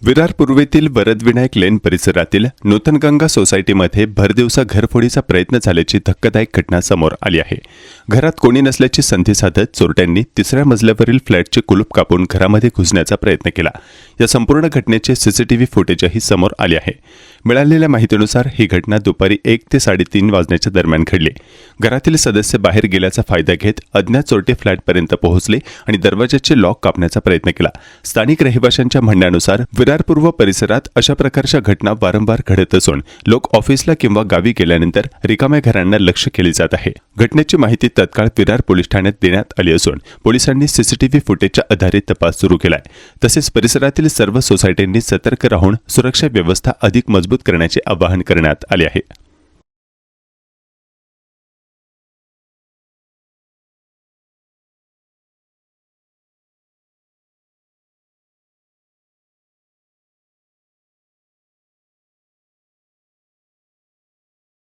विरार पूर्वेतील वरदविनायक लेन परिसरातील नूतनगंगा सोसायटीमध्ये भरदिवसा घरफोडीचा प्रयत्न झाल्याची धक्कादायक घटना समोर आली आहे। घरात कोणी नसल्याची संधी साधत चोरट्यांनी तिसऱ्या मजल्यावरील फ्लॅटचे कुलूप कापून घरामध्ये घुसण्याचा प्रयत्न केला। या संपूर्ण घटनेचे सीसीटीव्ही फुटेजही समोर आले आहे। मिळालेल्या माहितीनुसार ही घटना दुपारी 1 ते 3:30 वाजण्याच्या दरम्यान घडली। घरातील सदस्य बाहेर गेल्याचा फायदा घेत अज्ञात चोरटे फ्लॅटपर्यंत पोहोचले आणि दरवाजाचे लॉक कापण्याचा प्रयत्न केला। स्थानिक रहिवाशांच्या म्हणण्यानुसार विरार पूर्व परिसरात अशा प्रकारच्या घटना वारंवार घडत असून लोक ऑफिसला किंवा गावी गेल्यानंतर रिकाम्या घरांना लक्ष्य केले जात आहे। घटनेची माहिती तत्काळ विरार पोलीस ठाण्यात देण्यात आली असून पोलिसांनी सीसीटीव्ही फुटेजच्या आधारे तपास सुरू केलाय। तसेच परिसरातील सर्व सोसायट्यांनी सतर्क राहून सुरक्षा व्यवस्था अधिक मजबूत करण्याचे आवाहन करण्यात आले आहे।